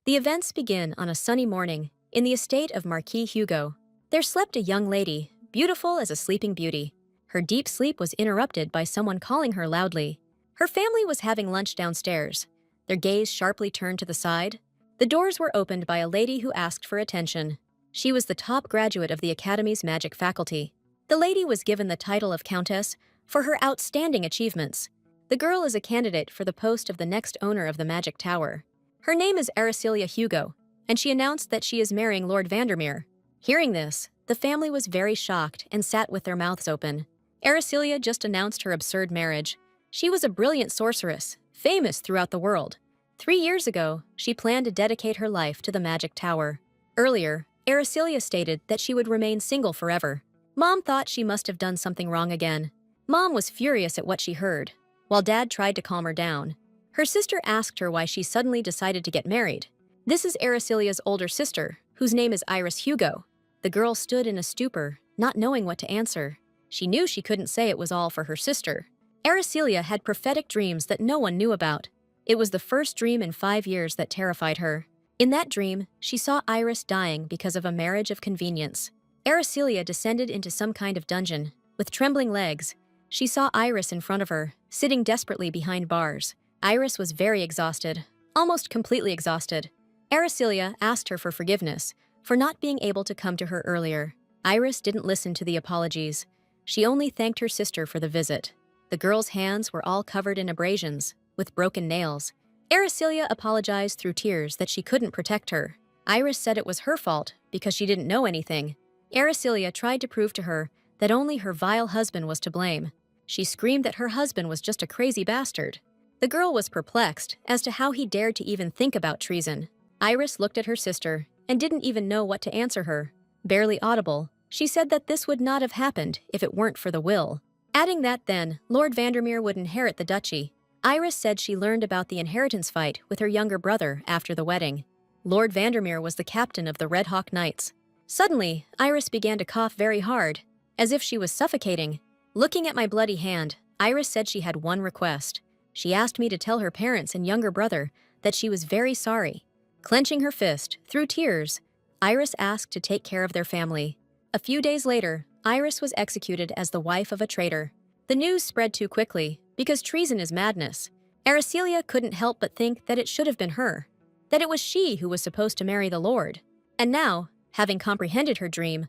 The events begin on a sunny morning in the estate of Marquis Hugo. There slept a young lady, beautiful as a sleeping beauty. Her deep sleep was interrupted by someone calling her loudly. Her family was having lunch downstairs. Their gaze sharply turned to the side. The doors were opened by a lady who asked for attention. She was the top graduate of the Academy's magic faculty. The lady was given the title of Countess for her outstanding achievements. The girl is a candidate for the post of the next owner of the Magic Tower. Her name is Araceliya Hugo, and she announced that she is marrying Lord Vandermeer. Hearing this, the family was very shocked and sat with their mouths open. Araceliya just announced her absurd marriage. She was a brilliant sorceress, famous throughout the world. 3 years ago, she planned to dedicate her life to the Magic Tower. Earlier, Araceliya stated that she would remain single forever. Mom thought she must have done something wrong again. Mom was furious at what she heard, while Dad tried to calm her down. Her sister asked her why she suddenly decided to get married. This is Aracelia's older sister, whose name is Iris Hugo. The girl stood in a stupor, not knowing what to answer. She knew she couldn't say it was all for her sister. Araceliya had prophetic dreams that no one knew about. It was the first dream in 5 years that terrified her. In that dream, she saw Iris dying because of a marriage of convenience. Araceliya descended into some kind of dungeon. With trembling legs, she saw Iris in front of her, sitting desperately behind bars. Iris was very exhausted, almost completely exhausted. Araceliya asked her for forgiveness for not being able to come to her earlier. Iris didn't listen to the apologies. She only thanked her sister for the visit. The girl's hands were all covered in abrasions, with broken nails. Araceliya apologized through tears that she couldn't protect her. Iris said it was her fault because she didn't know anything. Araceliya tried to prove to her that only her vile husband was to blame. She screamed that her husband was just a crazy bastard. The girl was perplexed as to how he dared to even think about treason. Iris looked at her sister and didn't even know what to answer her. Barely audible, she said that this would not have happened if it weren't for the will. Adding that then, Lord Vandermeer would inherit the duchy. Iris said she learned about the inheritance fight with her younger brother after the wedding. Lord Vandermeer was the captain of the Red Hawk Knights. Suddenly, Iris began to cough very hard, as if she was suffocating. Looking at my bloody hand, Iris said she had one request. She asked me to tell her parents and younger brother that she was very sorry. Clenching her fist, through tears, Iris asked to take care of their family. A few days later, Iris was executed as the wife of a traitor. The news spread too quickly, because treason is madness. Araceliya couldn't help but think that it should have been her, that it was she who was supposed to marry the Lord. And now, having comprehended her dream,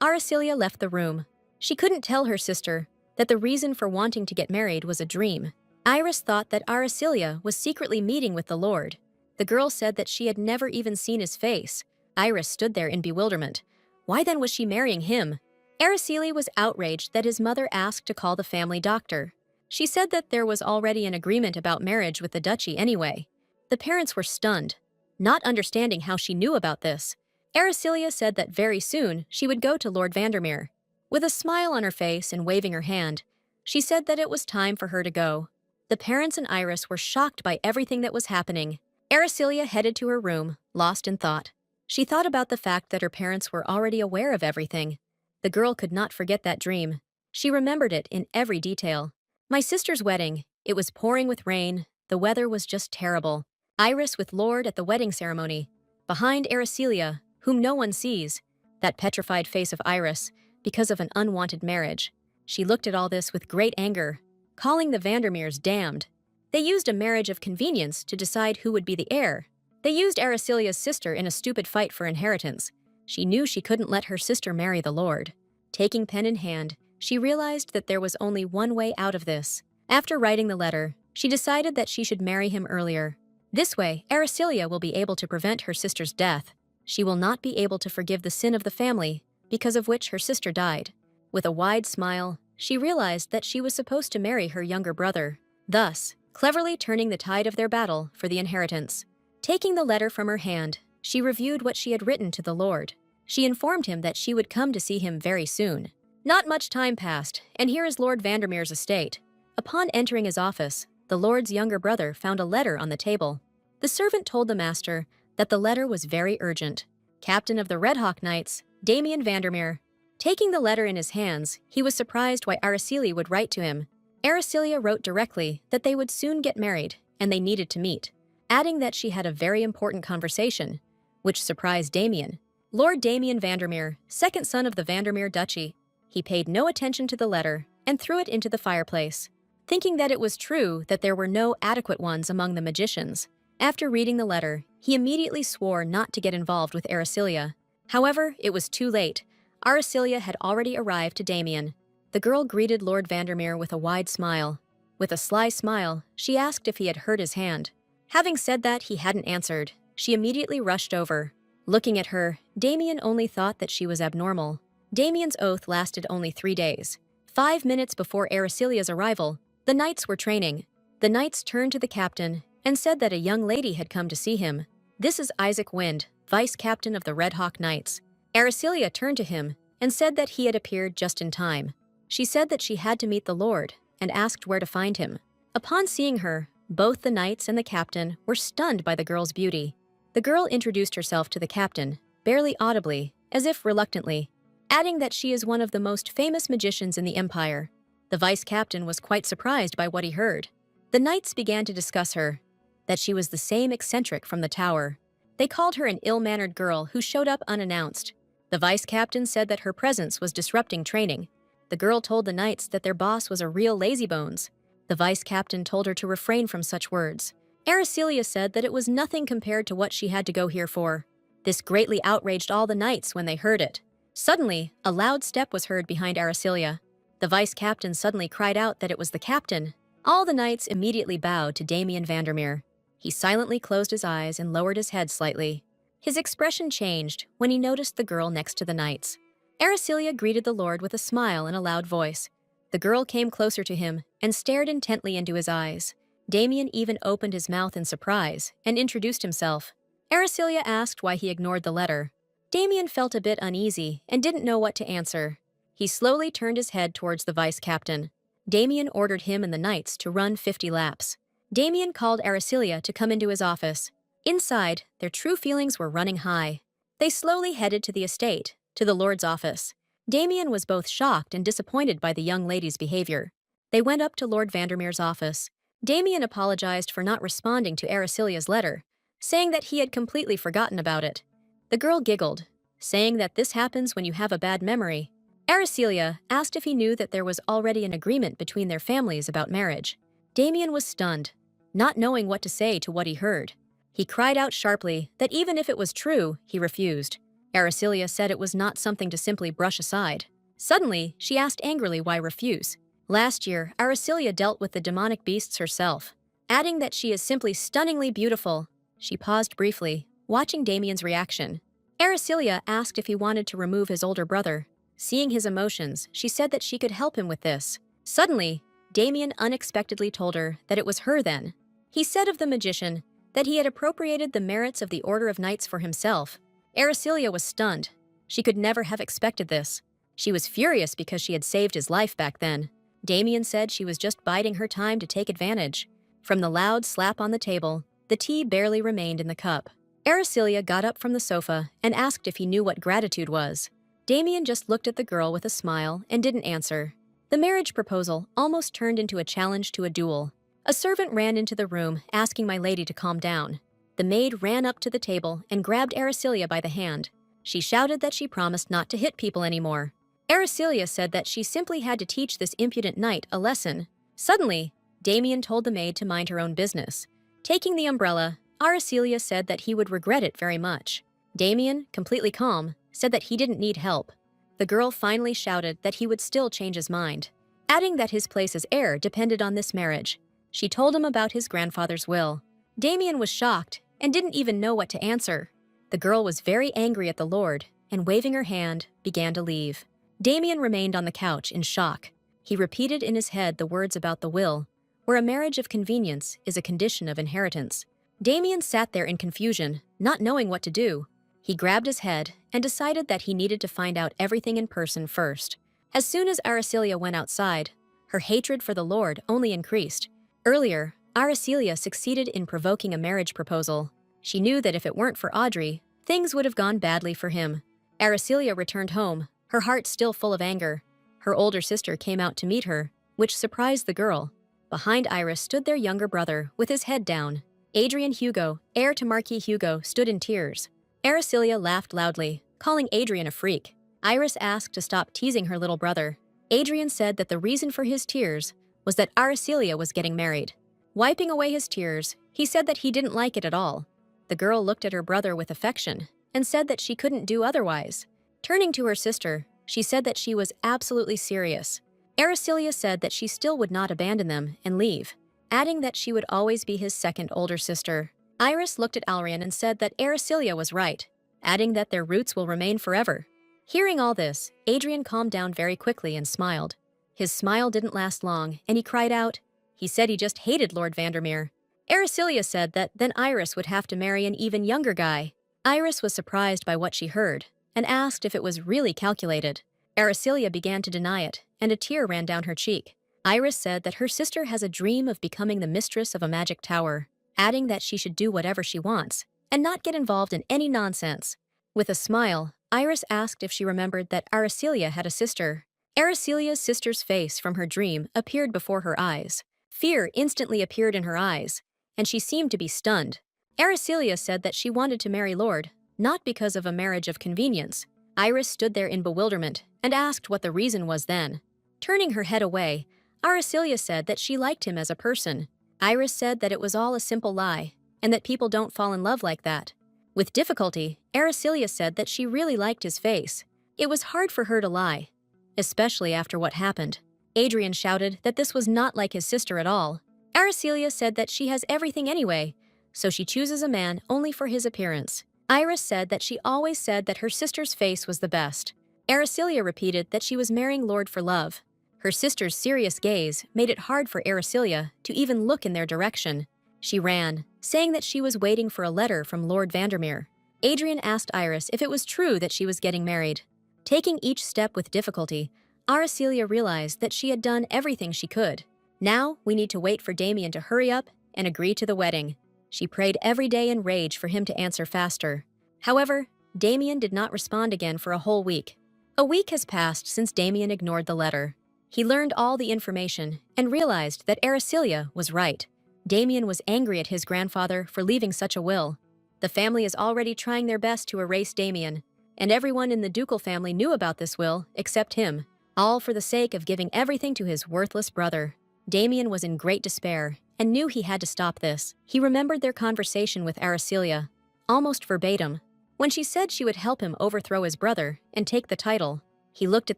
Araceliya left the room. She couldn't tell her sister that the reason for wanting to get married was a dream. Iris thought that Araceliya was secretly meeting with the Lord. The girl said that she had never even seen his face. Iris stood there in bewilderment. Why then was she marrying him? Araceliya was outraged that his mother asked to call the family doctor. She said that there was already an agreement about marriage with the duchy anyway. The parents were stunned, not understanding how she knew about this. Araceliya said that very soon she would go to Lord Vandermeer. With a smile on her face and waving her hand, she said that it was time for her to go. The parents and Iris were shocked by everything that was happening. Araceliya headed to her room, lost in thought. She thought about the fact that her parents were already aware of everything. The girl could not forget that dream. She remembered it in every detail. My sister's wedding. It was pouring with rain. The weather was just terrible. Iris with Lord at the wedding ceremony. Behind Araceliya, whom no one sees. That petrified face of Iris, because of an unwanted marriage. She looked at all this with great anger, calling the Vandermeers damned. They used a marriage of convenience to decide who would be the heir. They used Aracelia's sister in a stupid fight for inheritance. She knew she couldn't let her sister marry the Lord. Taking pen in hand, she realized that there was only one way out of this. After writing the letter, she decided that she should marry him earlier. This way, Araceliya will be able to prevent her sister's death. She will not be able to forgive the sin of the family, because of which her sister died. With a wide smile, she realized that she was supposed to marry her younger brother, thus cleverly turning the tide of their battle for the inheritance. Taking the letter from her hand, she reviewed what she had written to the Lord. She informed him that she would come to see him very soon. Not much time passed, and here is Lord Vandermeer's estate. Upon entering his office, the Lord's younger brother found a letter on the table. The servant told the master that the letter was very urgent. Captain of the Red Hawk Knights, Damien Vandermeer. Taking the letter in his hands, he was surprised why Araceliya would write to him. Araceliya wrote directly that they would soon get married, and they needed to meet. adding that she had a very important conversation, which surprised Damien. Lord Damien Vandermeer, second son of the Vandermeer Duchy. He paid no attention to the letter and threw it into the fireplace, thinking that it was true that there were no adequate ones among the magicians. After reading the letter, he immediately swore not to get involved with Aricilia. However, it was too late. Aricilia had already arrived to Damien. The girl greeted Lord Vandermeer with a wide smile. With a sly smile, she asked if he had hurt his hand. Having said that he hadn't answered, she immediately rushed over. Looking at her, Damien only thought that she was abnormal. Damien's oath lasted only 3 days. 5 minutes before Aricilia's arrival, the knights were training. The knights turned to the captain and said that a young lady had come to see him. "This is Isaac Wind, vice captain of the Red Hawk Knights." Aricilia turned to him and said that he had appeared just in time. She said that she had to meet the Lord and asked where to find him. Upon seeing her, both the knights and the captain were stunned by the girl's beauty. The girl introduced herself to the captain, barely audibly, as if reluctantly, adding that she is one of the most famous magicians in the empire. The vice-captain was quite surprised by what he heard. The knights began to discuss her, that she was the same eccentric from the tower. They called her an ill-mannered girl who showed up unannounced. The vice-captain said that her presence was disrupting training. The girl told the knights that their boss was a real lazybones. The vice-captain told her to refrain from such words. Aricilia said that it was nothing compared to what she had to go here for. This greatly outraged all the knights when they heard it. Suddenly, a loud step was heard behind Aricilia. The vice-captain suddenly cried out that it was the captain. All the knights immediately bowed to Damien Vandermeer. He silently closed his eyes and lowered his head slightly. His expression changed when he noticed the girl next to the knights. Aricilia greeted the lord with a smile and a loud voice. The girl came closer to him and stared intently into his eyes. Damien even opened his mouth in surprise and introduced himself. Aricilia asked why he ignored the letter. Damien felt a bit uneasy and didn't know what to answer. He slowly turned his head towards the vice-captain. Damien ordered him and the knights to run 50 laps. Damien called Aricilia to come into his office. Inside, their true feelings were running high. They slowly headed to the estate, to the lord's office. Damien was both shocked and disappointed by the young lady's behavior. They went up to Lord Vandermeer's office. Damien apologized for not responding to Aricilia's letter, saying that he had completely forgotten about it. The girl giggled, saying that this happens when you have a bad memory. Aricilia asked if he knew that there was already an agreement between their families about marriage. Damien was stunned, not knowing what to say to what he heard. He cried out sharply that even if it was true, he refused. Aricilia said it was not something to simply brush aside. Suddenly, she asked angrily why refuse. Last year, Aricilia dealt with the demonic beasts herself, adding that she is simply stunningly beautiful. She paused briefly, watching Damien's reaction. Aricilia asked if he wanted to remove his older brother. Seeing his emotions, she said that she could help him with this. Suddenly, Damien unexpectedly told her that it was her then. He said of the magician that he had appropriated the merits of the Order of Knights for himself. Aricilia was stunned. She could never have expected this. She was furious because she had saved his life back then. Damien said she was just biding her time to take advantage. From the loud slap on the table, the tea barely remained in the cup. Aricilia got up from the sofa and asked if he knew what gratitude was. Damien just looked at the girl with a smile and didn't answer. The marriage proposal almost turned into a challenge to a duel. A servant ran into the room, asking my lady to calm down. The maid ran up to the table and grabbed Aricilia by the hand. She shouted that she promised not to hit people anymore. Aricilia said that she simply had to teach this impudent knight a lesson. Suddenly, Damien told the maid to mind her own business. Taking the umbrella, Aricilia said that he would regret it very much. Damien, completely calm, said that he didn't need help. The girl finally shouted that he would still change his mind, adding that his place as heir depended on this marriage. She told him about his grandfather's will. Damien was shocked and didn't even know what to answer. The girl was very angry at the lord and, waving her hand, began to leave. Damien remained on the couch in shock. He repeated in his head the words about the will, where a marriage of convenience is a condition of inheritance. Damien sat there in confusion, not knowing what to do. He grabbed his head and decided that he needed to find out everything in person first. As soon as Aricilia went outside, her hatred for the lord only increased. Earlier, Aricilia succeeded in provoking a marriage proposal. She knew that if it weren't for Audrey, things would have gone badly for him. Aricilia returned home, her heart still full of anger. Her older sister came out to meet her, which surprised the girl. Behind Iris stood their younger brother, with his head down. Adrian Hugo, heir to Marquis Hugo, stood in tears. Araceliya laughed loudly, calling Adrian a freak. Iris asked to stop teasing her little brother. Adrian said that the reason for his tears was that Araceliya was getting married. Wiping away his tears, he said that he didn't like it at all. The girl looked at her brother with affection and said that she couldn't do otherwise. Turning to her sister, she said that she was absolutely serious. Araceliya said that she still would not abandon them and leave, adding that she would always be his second older sister. Iris looked at Alrian and said that Araceliya was right, adding that their roots will remain forever. Hearing all this, Adrian calmed down very quickly and smiled. His smile didn't last long, and he cried out. He said he just hated Lord Vandermeer. Araceliya said that then Iris would have to marry an even younger guy. Iris was surprised by what she heard, and asked if it was really calculated. Araceliya began to deny it, and a tear ran down her cheek. Iris said that her sister has a dream of becoming the mistress of a magic tower, adding that she should do whatever she wants, and not get involved in any nonsense. With a smile, Iris asked if she remembered that Araceliya had a sister. Aracelia's sister's face from her dream appeared before her eyes. Fear instantly appeared in her eyes, and she seemed to be stunned. Araceliya said that she wanted to marry Lord, not because of a marriage of convenience. Iris stood there in bewilderment and asked what the reason was then. Turning her head away, Araceliya said that she liked him as a person. Iris said that it was all a simple lie, and that people don't fall in love like that. With difficulty, Araceliya said that she really liked his face. It was hard for her to lie, especially after what happened. Adrian shouted that this was not like his sister at all. Araceliya said that she has everything anyway, so she chooses a man only for his appearance. Iris said that she always said that her sister's face was the best. Araceliya repeated that she was marrying Lord for love. Her sister's serious gaze made it hard for Araceliya to even look in their direction. She ran, saying that she was waiting for a letter from Lord Vandermeer. Adrian asked Iris if it was true that she was getting married. Taking each step with difficulty, Araceliya realized that she had done everything she could. Now we need to wait for Damien to hurry up and agree to the wedding. She prayed every day in rage for him to answer faster. However, Damien did not respond again for a whole week. A week has passed since Damien ignored the letter. He learned all the information and realized that Araceliya was right. Damien was angry at his grandfather for leaving such a will. The family is already trying their best to erase Damien, and everyone in the ducal family knew about this will except him, all for the sake of giving everything to his worthless brother. Damien was in great despair and knew he had to stop this. He remembered their conversation with Araceliya, almost verbatim, when she said she would help him overthrow his brother and take the title. He looked at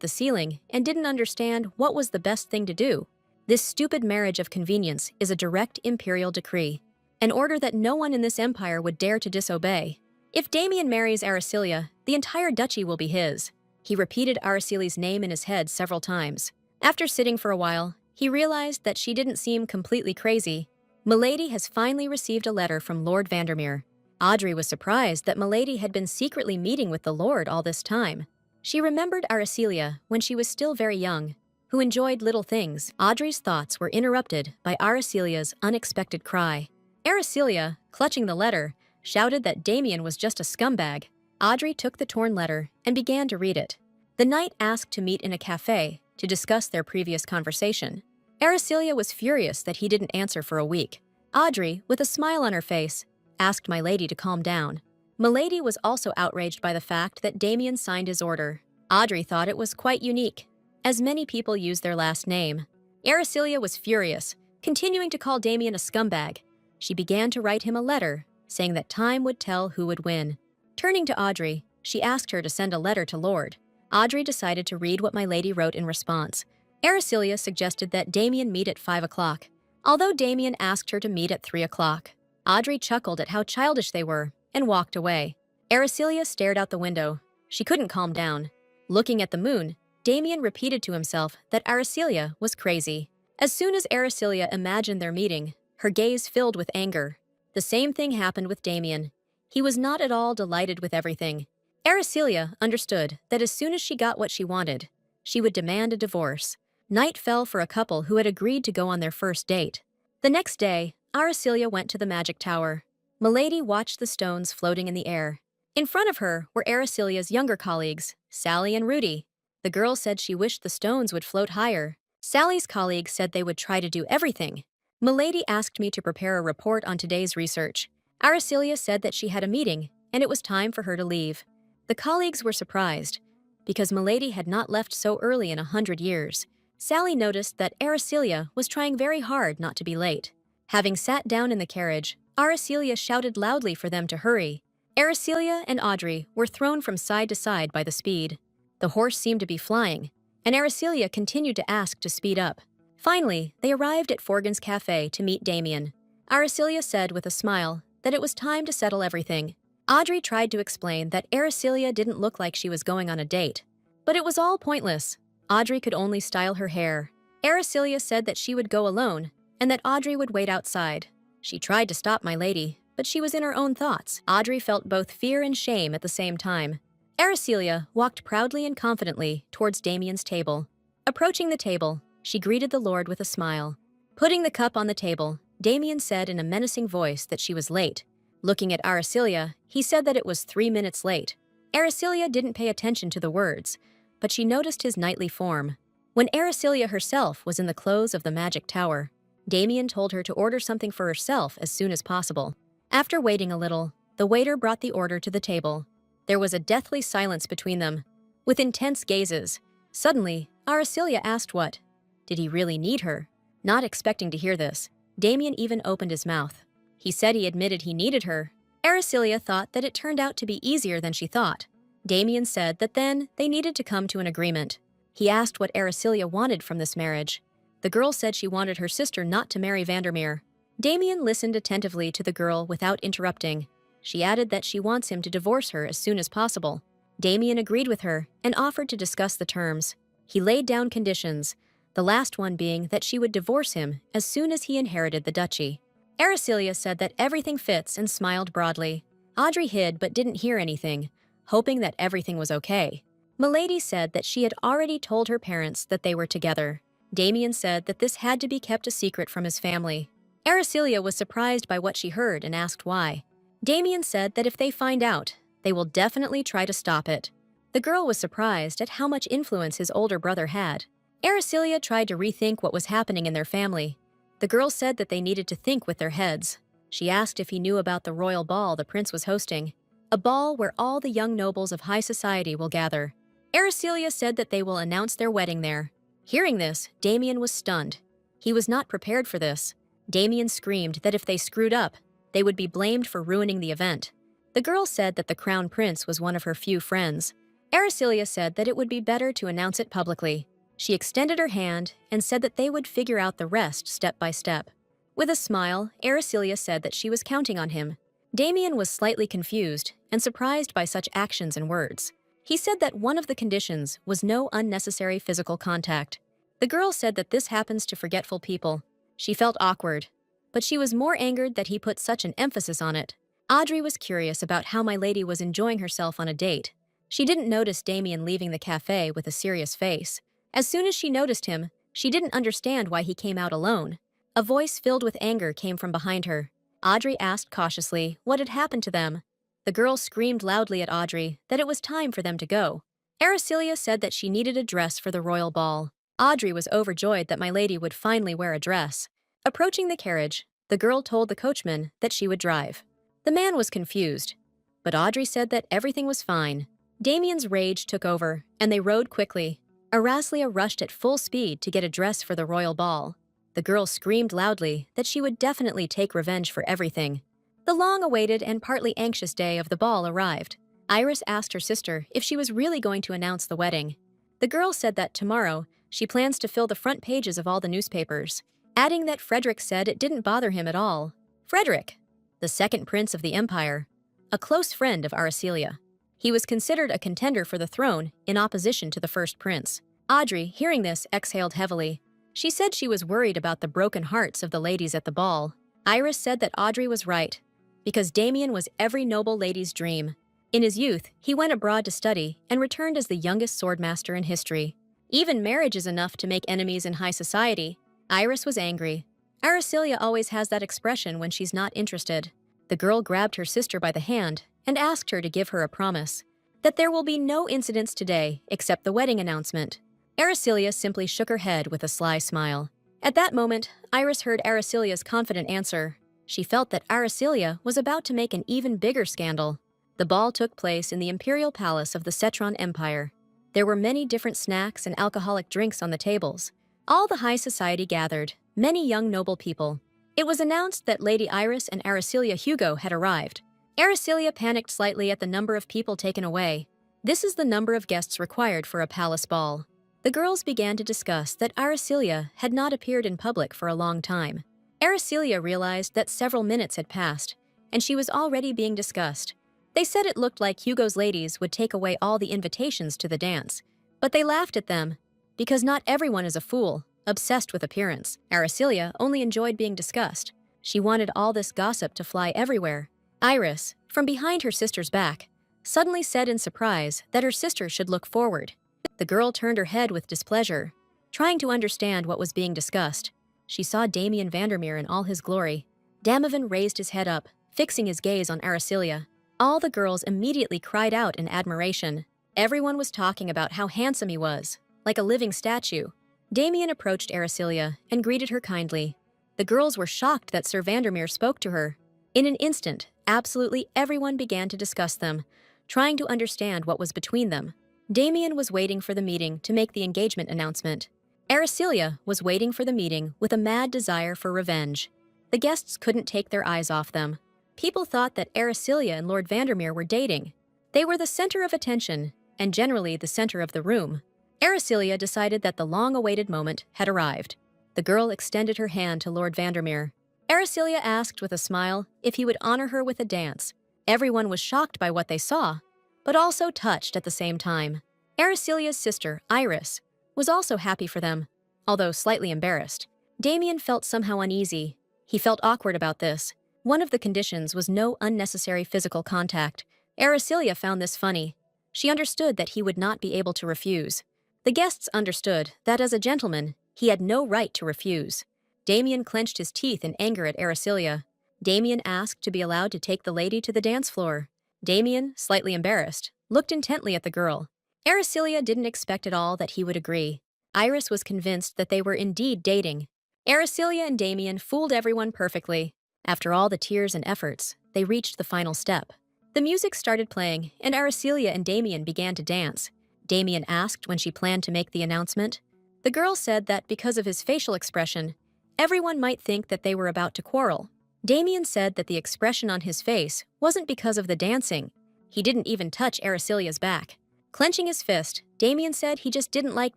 the ceiling and didn't understand what was the best thing to do. This stupid marriage of convenience is a direct imperial decree, an order that no one in this empire would dare to disobey. If Damien marries Araceliya, the entire duchy will be his. He repeated Araceli's name in his head several times. After sitting for a while, he realized that she didn't seem completely crazy. Milady has finally received a letter from Lord Vandermeer. Audrey was surprised that Milady had been secretly meeting with the Lord all this time. She remembered Araceliya when she was still very young, who enjoyed little things. Audrey's thoughts were interrupted by Aracelia's unexpected cry. Araceliya, clutching the letter, shouted that Damien was just a scumbag. Audrey took the torn letter and began to read it. The knight asked to meet in a cafe to discuss their previous conversation. Araceliya was furious that he didn't answer for a week. Audrey, with a smile on her face, asked Milady to calm down. Milady was also outraged by the fact that Damien signed his order. Audrey thought it was quite unique, as many people use their last name. Araceliya was furious, continuing to call Damien a scumbag. She began to write him a letter, saying that time would tell who would win. Turning to Audrey, she asked her to send a letter to Lord. Audrey decided to read what Milady wrote in response. Araceliya suggested that Damien meet at 5 o'clock, although Damien asked her to meet at 3 o'clock. Audrey chuckled at how childish they were and walked away. Araceliya stared out the window. She couldn't calm down. Looking at the moon, Damien repeated to himself that Araceliya was crazy. As soon as Araceliya imagined their meeting, her gaze filled with anger. The same thing happened with Damien. He was not at all delighted with everything. Araceliya understood that as soon as she got what she wanted, she would demand a divorce. Night fell for a couple who had agreed to go on their first date. The next day, Araceliya went to the magic tower. Milady watched the stones floating in the air. In front of her were Aracelia's younger colleagues, Sally and Rudy. The girl said she wished the stones would float higher. Sally's colleagues said they would try to do everything. Milady asked me to prepare a report on today's research. Aracelia said that she had a meeting, and it was time for her to leave. The colleagues were surprised, because Milady had not left so early in 100 years. Sally noticed that Aracelia was trying very hard not to be late. Having sat down in the carriage, Aracelia shouted loudly for them to hurry. Aracelia and Audrey were thrown from side to side by the speed. The horse seemed to be flying, and Aracelia continued to ask to speed up. Finally, they arrived at Forgan's cafe to meet Damien. Aracelia said with a smile that it was time to settle everything. Audrey tried to explain that Aracelia didn't look like she was going on a date. But it was all pointless. Audrey could only style her hair. Aracelia said that she would go alone, and that Audrey would wait outside. She tried to stop my lady, but she was in her own thoughts. Audrey felt both fear and shame at the same time. Aracelia walked proudly and confidently towards Damien's table. Approaching the table, she greeted the lord with a smile. Putting the cup on the table, Damien said in a menacing voice that she was late. Looking at Aracelia, he said that it was 3 minutes late. Aracelia didn't pay attention to the words, but she noticed his knightly form. When Aracelia herself was in the clothes of the magic tower, Damien told her to order something for herself as soon as possible. After waiting a little, the waiter brought the order to the table. There was a deathly silence between them, with intense gazes. Suddenly, Aracelia asked what? Did he really need her? Not expecting to hear this, Damien even opened his mouth. He said he admitted he needed her. Aracelia thought that it turned out to be easier than she thought. Damien said that then they needed to come to an agreement. He asked what Aracelia wanted from this marriage. The girl said she wanted her sister not to marry Vandermeer. Damien listened attentively to the girl without interrupting. She added that she wants him to divorce her as soon as possible. Damien agreed with her and offered to discuss the terms. He laid down conditions, the last one being that she would divorce him as soon as he inherited the duchy. Aracelia said that everything fits and smiled broadly. Audrey hid but didn't hear anything, hoping that everything was okay. Milady said that she had already told her parents that they were together. Damien said that this had to be kept a secret from his family. Aracelia was surprised by what she heard and asked why. Damien said that if they find out, they will definitely try to stop it. The girl was surprised at how much influence his older brother had. Aracelia tried to rethink what was happening in their family. The girl said that they needed to think with their heads. She asked if he knew about the royal ball the prince was hosting, a ball where all the young nobles of high society will gather. Aracelia said that they will announce their wedding there. Hearing this, Damien was stunned. He was not prepared for this. Damien screamed that if they screwed up, they would be blamed for ruining the event. The girl said that the crown prince was one of her few friends. Aracelia said that it would be better to announce it publicly. She extended her hand and said that they would figure out the rest step by step. With a smile, Aracelia said that she was counting on him. Damien was slightly confused and surprised by such actions and words. He said that one of the conditions was no unnecessary physical contact. The girl said that this happens to forgetful people. She felt awkward, but she was more angered that he put such an emphasis on it. Audrey was curious about how my lady was enjoying herself on a date. She didn't notice Damien leaving the cafe with a serious face. As soon as she noticed him, she didn't understand why he came out alone. A voice filled with anger came from behind her. Audrey asked cautiously what had happened to them. The girl screamed loudly at Audrey that it was time for them to go. Aracelia said that she needed a dress for the royal ball. Audrey was overjoyed that my lady would finally wear a dress. Approaching the carriage, the girl told the coachman that she would drive. The man was confused, but Audrey said that everything was fine. Damien's rage took over, and they rode quickly. Aracelia rushed at full speed to get a dress for the royal ball. The girl screamed loudly that she would definitely take revenge for everything. The long-awaited and partly anxious day of the ball arrived. Iris asked her sister if she was really going to announce the wedding. The girl said that tomorrow she plans to fill the front pages of all the newspapers, adding that Frederick said it didn't bother him at all. Frederick, the second prince of the empire, a close friend of Aracelia. He was considered a contender for the throne in opposition to the first prince. Audrey, hearing this, exhaled heavily. She said she was worried about the broken hearts of the ladies at the ball. Iris said that Audrey was right, because Damien was every noble lady's dream. In his youth, he went abroad to study and returned as the youngest swordmaster in history. Even marriage is enough to make enemies in high society. Iris was angry. Aracelia always has that expression when she's not interested. The girl grabbed her sister by the hand and asked her to give her a promise that there will be no incidents today except the wedding announcement. Aracelia simply shook her head with a sly smile. At that moment, Iris heard Aracelia's confident answer. She felt that Aracelia was about to make an even bigger scandal. The ball took place in the imperial palace of the Cetron Empire. There were many different snacks and alcoholic drinks on the tables. All the high society gathered, many young noble people. It was announced that Lady Iris and Aracelia Hugo had arrived. Aracelia panicked slightly at the number of people taken away. This is the number of guests required for a palace ball. The girls began to discuss that Aracelia had not appeared in public for a long time. Aracelia realized that several minutes had passed, and she was already being discussed. They said it looked like Hugo's ladies would take away all the invitations to the dance, but they laughed at them, because not everyone is a fool, obsessed with appearance. Aracelia only enjoyed being discussed. She wanted all this gossip to fly everywhere. Iris, from behind her sister's back, suddenly said in surprise that her sister should look forward. The girl turned her head with displeasure, trying to understand what was being discussed. She saw Damien Vandermeer in all his glory. Damavin raised his head up, fixing his gaze on Aracelia. All the girls immediately cried out in admiration. Everyone was talking about how handsome he was, like a living statue. Damien approached Aracelia and greeted her kindly. The girls were shocked that Sir Vandermeer spoke to her. In an instant, absolutely everyone began to discuss them, trying to understand what was between them. Damien was waiting for the meeting to make the engagement announcement. Aracelia was waiting for the meeting with a mad desire for revenge. The guests couldn't take their eyes off them. People thought that Aracelia and Lord Vandermeer were dating. They were the center of attention, and generally the center of the room. Aracelia decided that the long-awaited moment had arrived. The girl extended her hand to Lord Vandermeer. Aracelia asked with a smile if he would honor her with a dance. Everyone was shocked by what they saw, but also touched at the same time. Aracelia's sister, Iris, was also happy for them, although slightly embarrassed. Damien felt somehow uneasy. He felt awkward about this. One of the conditions was no unnecessary physical contact. Aracelia found this funny. She understood that he would not be able to refuse. The guests understood that as a gentleman, he had no right to refuse. Damien clenched his teeth in anger at Aracelia. Damien asked to be allowed to take the lady to the dance floor. Damien, slightly embarrassed, looked intently at the girl. Aracelia didn't expect at all that he would agree. Iris was convinced that they were indeed dating. Aracelia and Damien fooled everyone perfectly. After all the tears and efforts, they reached the final step. The music started playing, and Aracelia and Damien began to dance. Damien asked when she planned to make the announcement. The girl said that because of his facial expression, everyone might think that they were about to quarrel. Damien said that the expression on his face wasn't because of the dancing. He didn't even touch Aracelia's back. Clenching his fist, Damien said he just didn't like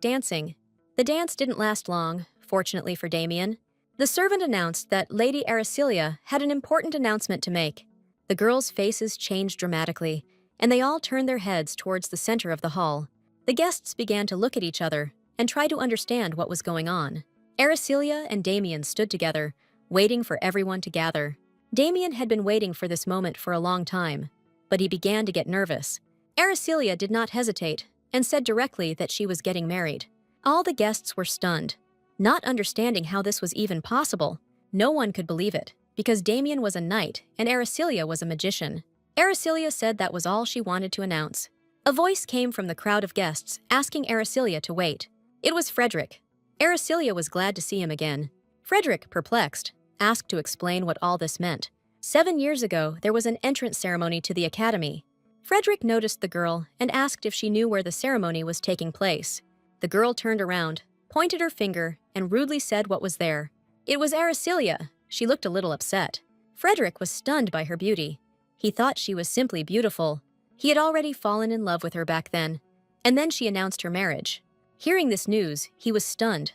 dancing. The dance didn't last long, fortunately for Damien. The servant announced that Lady Aracelia had an important announcement to make. The girls' faces changed dramatically, and they all turned their heads towards the center of the hall. The guests began to look at each other and try to understand what was going on. Aracelia and Damien stood together, waiting for everyone to gather. Damien had been waiting for this moment for a long time, but he began to get nervous. Aracelia did not hesitate and said directly that she was getting married. All the guests were stunned, not understanding how this was even possible. No one could believe it, because Damien was a knight and Aracelia was a magician. Aracelia said that was all she wanted to announce. A voice came from the crowd of guests asking Aracelia to wait. It was Frederick. Aracelia was glad to see him again. Frederick, perplexed, asked to explain what all this meant. 7 years ago, there was an entrance ceremony to the academy. Frederick noticed the girl and asked if she knew where the ceremony was taking place. The girl turned around, pointed her finger, and rudely said what was there. It was Aracelia. She looked a little upset. Frederick was stunned by her beauty. He thought she was simply beautiful. He had already fallen in love with her back then. And then she announced her marriage. Hearing this news, he was stunned,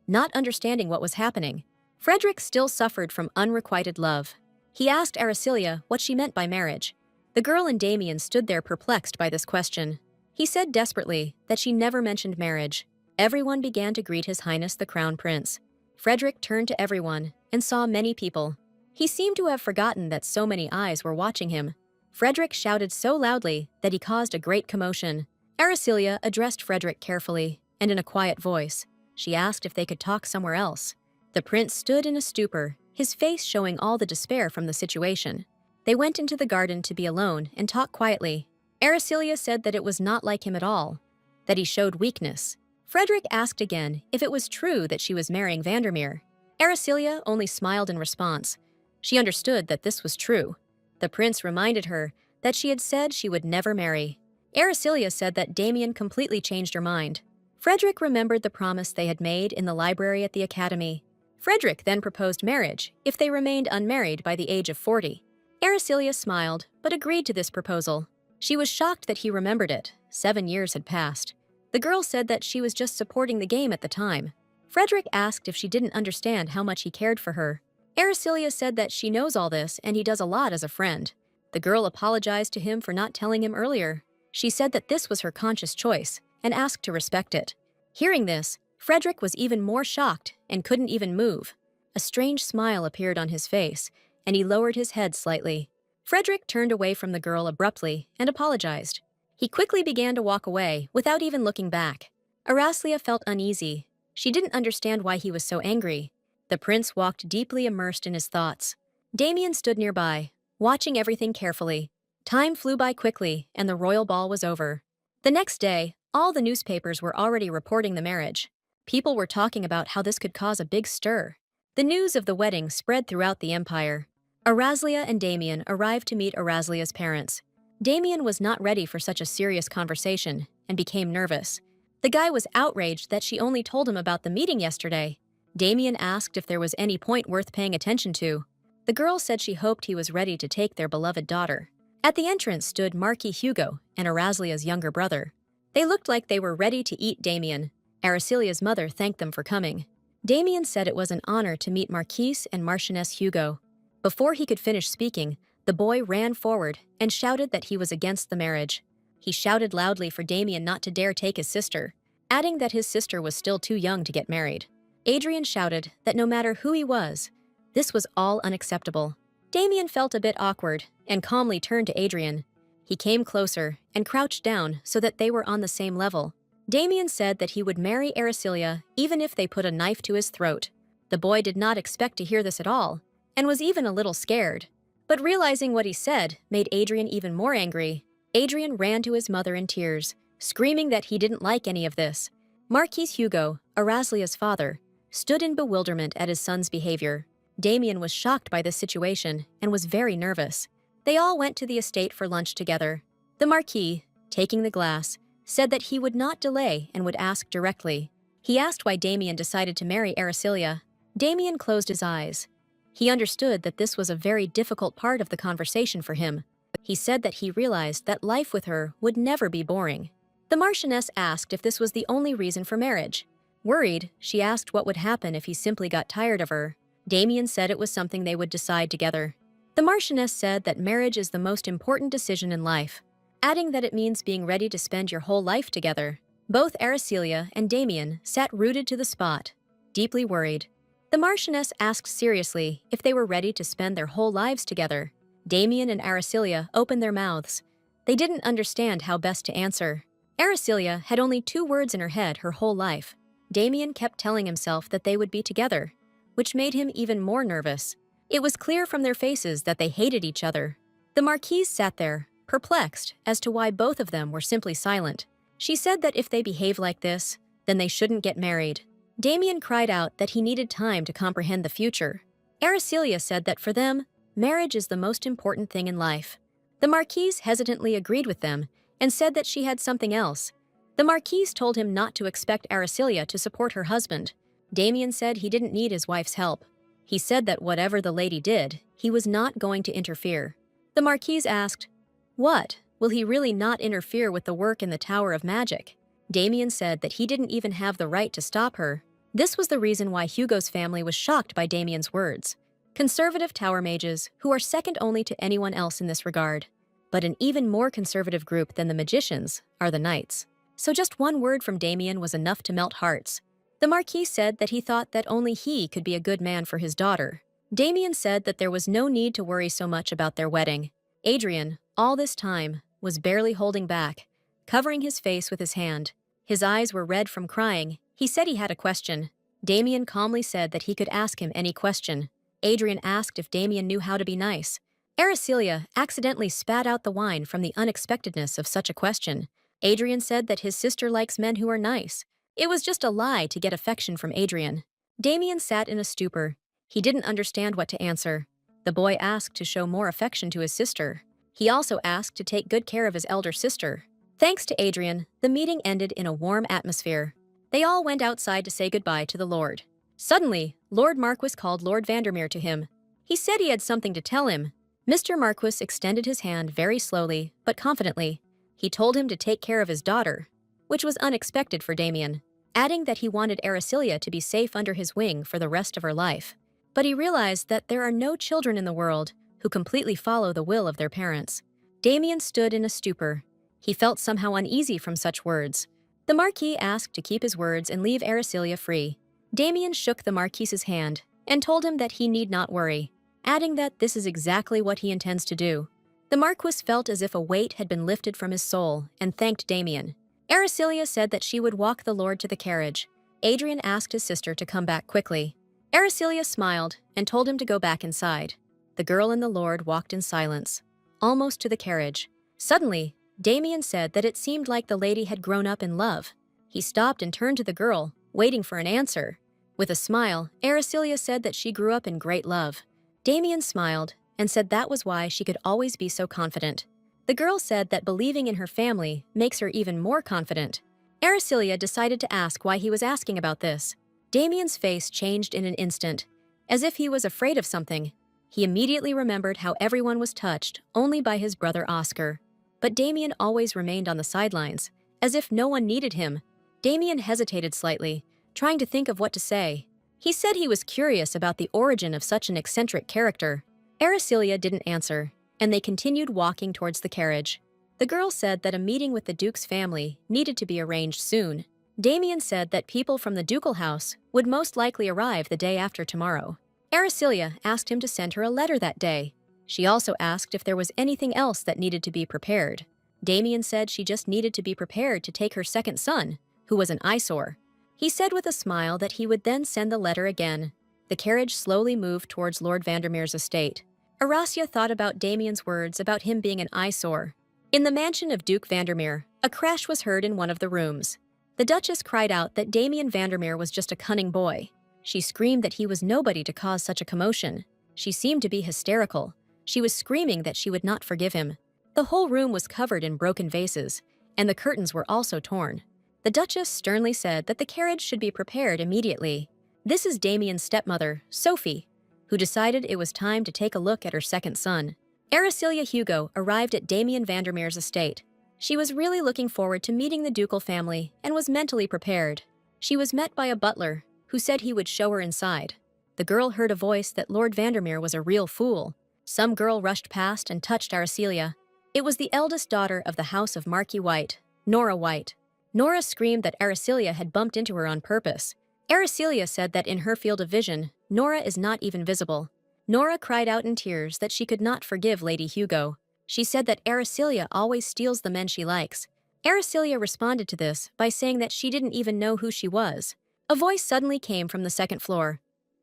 not understanding what was happening. Frederick still suffered from unrequited love. He asked Aracelia what she meant by marriage. The girl and Damien stood there perplexed by this question. He said desperately that she never mentioned marriage. Everyone began to greet His Highness the Crown Prince. Frederick turned to everyone and saw many people. He seemed to have forgotten that so many eyes were watching him. Frederick shouted so loudly that he caused a great commotion. Aracelia addressed Frederick carefully and in a quiet voice. She asked if they could talk somewhere else. The prince stood in a stupor, his face showing all the despair from the situation. They went into the garden to be alone and talk quietly. Aracelia said that it was not like him at all, that he showed weakness. Frederick asked again if it was true that she was marrying Vandermeer. Araceliya only smiled in response. She understood that this was true. The prince reminded her that she had said she would never marry. Araceliya said that Damien completely changed her mind. Frederick remembered the promise they had made in the library at the academy. Frederick then proposed marriage if they remained unmarried by the age of 40. Araceliya smiled, but agreed to this proposal. She was shocked that he remembered it. 7 years had passed. The girl said that she was just supporting the game at the time. Frederick asked if she didn't understand how much he cared for her. Araceliya said that she knows all this and he does a lot as a friend. The girl apologized to him for not telling him earlier. She said that this was her conscious choice and asked to respect it. Hearing this, Frederick was even more shocked and couldn't even move. A strange smile appeared on his face, and he lowered his head slightly. Frederick turned away from the girl abruptly and apologized. He quickly began to walk away without even looking back. Araceliya felt uneasy. She didn't understand why he was so angry. The prince walked deeply immersed in his thoughts. Damien stood nearby, watching everything carefully. Time flew by quickly, and the royal ball was over. The next day, all the newspapers were already reporting the marriage. People were talking about how this could cause a big stir. The news of the wedding spread throughout the empire. Araceliya and Damien arrived to meet Araceliya's parents. Damien was not ready for such a serious conversation and became nervous. The guy was outraged that she only told him about the meeting yesterday. Damien asked if there was any point worth paying attention to. The girl said she hoped he was ready to take their beloved daughter. At the entrance stood Marquis Hugo and Araceliya's younger brother. They looked like they were ready to eat Damien. Araceliya's mother thanked them for coming. Damien said it was an honor to meet Marquis and Marchioness Hugo. Before he could finish speaking, the boy ran forward and shouted that he was against the marriage. He shouted loudly for Damien not to dare take his sister, adding that his sister was still too young to get married. Adrian shouted that no matter who he was, this was all unacceptable. Damien felt a bit awkward and calmly turned to Adrian. He came closer and crouched down so that they were on the same level. Damien said that he would marry Araceliya even if they put a knife to his throat. The boy did not expect to hear this at all, and was even a little scared. But realizing what he said made Adrian even more angry. Adrian ran to his mother in tears, screaming that he didn't like any of this. Marquis Hugo, Araceliya's father, stood in bewilderment at his son's behavior. Damien was shocked by this situation and was very nervous. They all went to the estate for lunch together. The Marquis, taking the glass, said that he would not delay and would ask directly. He asked why Damien decided to marry Araceliya. Damien closed his eyes. He understood that this was a very difficult part of the conversation for him. He said that he realized that life with her would never be boring. The Marchioness asked if this was the only reason for marriage. Worried, she asked what would happen if he simply got tired of her. Damien said it was something they would decide together. The Marchioness said that marriage is the most important decision in life, adding that it means being ready to spend your whole life together. Both Araceliya and Damien sat rooted to the spot, deeply worried. The Marchioness asked seriously if they were ready to spend their whole lives together. Damien and Araceliya opened their mouths. They didn't understand how best to answer. Araceliya had only 2 words in her head her whole life. Damien kept telling himself that they would be together, which made him even more nervous. It was clear from their faces that they hated each other. The Marquise sat there, perplexed as to why both of them were simply silent. She said that if they behave like this, then they shouldn't get married. Damien cried out that he needed time to comprehend the future. Araceliya said that for them, marriage is the most important thing in life. The Marquise hesitantly agreed with them and said that she had something else. The Marquise told him not to expect Araceliya to support her husband. Damien said he didn't need his wife's help. He said that whatever the lady did, he was not going to interfere. The Marquise asked, "What? Will he really not interfere with the work in the Tower of Magic?" Damien said that he didn't even have the right to stop her. This was the reason why Hugo's family was shocked by Damien's words. Conservative tower mages, who are second only to anyone else in this regard. But an even more conservative group than the magicians are the knights. So just one word from Damien was enough to melt hearts. The Marquis said that he thought that only he could be a good man for his daughter. Damien said that there was no need to worry so much about their wedding. Adrian, all this time, was barely holding back, covering his face with his hand. His eyes were red from crying. He said he had a question. Damien calmly said that he could ask him any question. Adrian asked if Damien knew how to be nice. Araceliya accidentally spat out the wine from the unexpectedness of such a question. Adrian said that his sister likes men who are nice. It was just a lie to get affection from Adrian. Damien sat in a stupor. He didn't understand what to answer. The boy asked to show more affection to his sister. He also asked to take good care of his elder sister. Thanks to Adrian, the meeting ended in a warm atmosphere. They all went outside to say goodbye to the Lord. Suddenly, Lord Marquis called Lord Vandermeer to him. He said he had something to tell him. Mr. Marquis extended his hand very slowly, but confidently. He told him to take care of his daughter, which was unexpected for Damien, adding that he wanted Aricilia to be safe under his wing for the rest of her life. But he realized that there are no children in the world who completely follow the will of their parents. Damien stood in a stupor. He felt somehow uneasy from such words. The Marquis asked to keep his words and leave Aricilia free. Damien shook the Marquis's hand and told him that he need not worry, adding that this is exactly what he intends to do. The Marquis felt as if a weight had been lifted from his soul and thanked Damien. Aricilia said that she would walk the Lord to the carriage. Adrian asked his sister to come back quickly. Aricilia smiled and told him to go back inside. The girl and the Lord walked in silence, almost to the carriage. Suddenly, Damien said that it seemed like the lady had grown up in love. He stopped and turned to the girl, waiting for an answer. With a smile, Aricilia said that she grew up in great love. Damien smiled and said that was why she could always be so confident. The girl said that believing in her family makes her even more confident. Aricilia decided to ask why he was asking about this. Damien's face changed in an instant, as if he was afraid of something. He immediately remembered how everyone was touched only by his brother Oscar. But Damien always remained on the sidelines, as if no one needed him. Damien hesitated slightly, trying to think of what to say. He said he was curious about the origin of such an eccentric character. Aricilia didn't answer, and they continued walking towards the carriage. The girl said that a meeting with the Duke's family needed to be arranged soon. Damien said that people from the ducal house would most likely arrive the day after tomorrow. Aricilia asked him to send her a letter that day. She also asked if there was anything else that needed to be prepared. Damien said she just needed to be prepared to take her second son, who was an eyesore. He said with a smile that he would then send the letter again. The carriage slowly moved towards Lord Vandermeer's estate. Aracia thought about Damien's words about him being an eyesore. In the mansion of Duke Vandermeer, a crash was heard in one of the rooms. The Duchess cried out that Damien Vandermeer was just a cunning boy. She screamed that he was nobody to cause such a commotion. She seemed to be hysterical. She was screaming that she would not forgive him. The whole room was covered in broken vases, and the curtains were also torn. The Duchess sternly said that the carriage should be prepared immediately. This is Damien's stepmother, Sophie, who decided it was time to take a look at her second son. Aricilia Hugo arrived at Damien Vandermeer's estate. She was really looking forward to meeting the ducal family and was mentally prepared. She was met by a butler, who said he would show her inside. The girl heard a voice that Lord Vandermeer was a real fool. Some girl rushed past and touched Aricilia. It was the eldest daughter of the house of Marquis White, Nora White. Nora screamed that Aricilia had bumped into her on purpose. Aricilia said that in her field of vision, Nora is not even visible. Nora cried out in tears that she could not forgive Lady Hugo. She said that Aricilia always steals the men she likes. Aricilia responded to this by saying that she didn't even know who she was. A voice suddenly came from the second floor.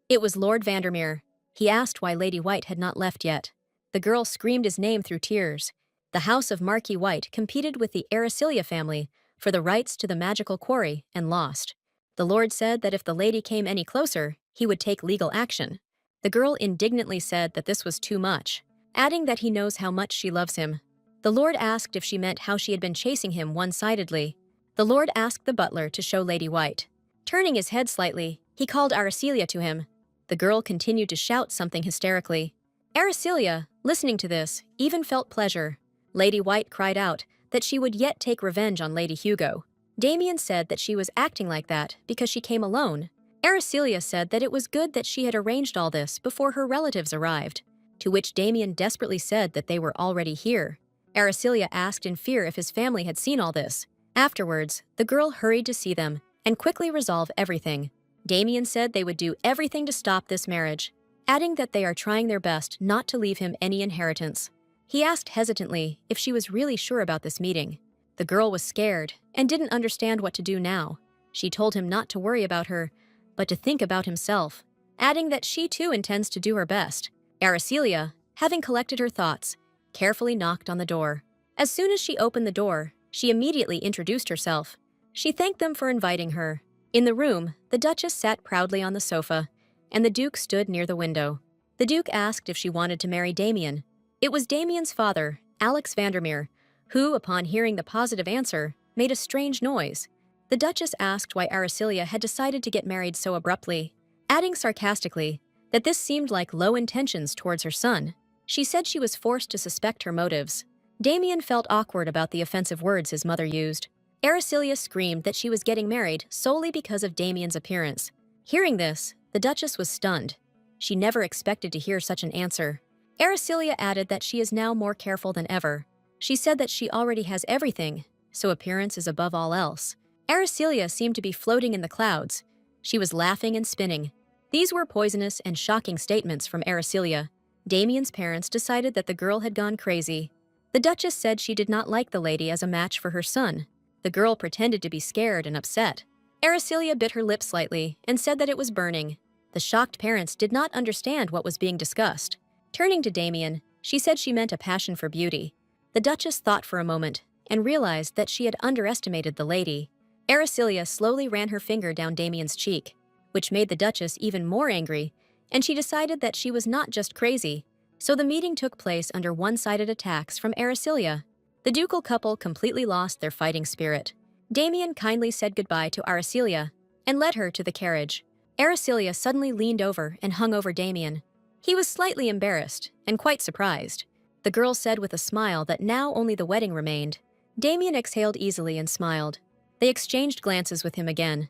It was Lord Vandermeer. He asked why Lady White had not left yet. The girl screamed his name through tears. The house of Marquis White competed with the Aricilia family for the rights to the magical quarry and lost. The Lord said that if the lady came any closer, he would take legal action. The girl indignantly said that this was too much, adding that he knows how much she loves him. The Lord asked if she meant how she had been chasing him one-sidedly. The Lord asked the butler to show Lady White. Turning his head slightly, he called Aricilia to him. The girl continued to shout something hysterically. Aricilia, listening to this, even felt pleasure. Lady White cried out that she would yet take revenge on Lady Hugo. Damien said that she was acting like that because she came alone. Aricilia said that it was good that she had arranged all this before her relatives arrived, to which Damien desperately said that they were already here. Aricilia asked in fear if his family had seen all this. Afterwards, the girl hurried to see them and quickly resolve everything. Damien said they would do everything to stop this marriage, adding that they are trying their best not to leave him any inheritance. He asked hesitantly if she was really sure about this meeting. The girl was scared and didn't understand what to do now. She told him not to worry about her, but to think about himself, adding that she too intends to do her best. Aricilia, having collected her thoughts, carefully knocked on the door. As soon as she opened the door, she immediately introduced herself. She thanked them for inviting her. In the room, the Duchess sat proudly on the sofa, and the Duke stood near the window. The Duke asked if she wanted to marry Damien. It was Damien's father, Alex Vandermeer, who, upon hearing the positive answer, made a strange noise. The Duchess asked why Aricilia had decided to get married so abruptly, adding sarcastically that this seemed like low intentions towards her son. She said she was forced to suspect her motives. Damien felt awkward about the offensive words his mother used. Aricilia screamed that she was getting married solely because of Damien's appearance. Hearing this, the Duchess was stunned. She never expected to hear such an answer. Aricilia added that she is now more careful than ever. She said that she already has everything, so appearance is above all else. Aricilia seemed to be floating in the clouds. She was laughing and spinning. These were poisonous and shocking statements from Aricilia. Damien's parents decided that the girl had gone crazy. The Duchess said she did not like the lady as a match for her son. The girl pretended to be scared and upset. Aricilia bit her lip slightly and said that it was burning. The shocked parents did not understand what was being discussed. Turning to Damien, she said she meant a passion for beauty. The Duchess thought for a moment and realized that she had underestimated the lady. Aricilia slowly ran her finger down Damien's cheek, which made the Duchess even more angry, and she decided that she was not just crazy. So the meeting took place under one-sided attacks from Aricilia. The ducal couple completely lost their fighting spirit. Damien kindly said goodbye to Aricilia and led her to the carriage. Aricilia suddenly leaned over and hung over Damien. He was slightly embarrassed and quite surprised. The girl said with a smile that now only the wedding remained. Damien exhaled easily and smiled. They exchanged glances with him again.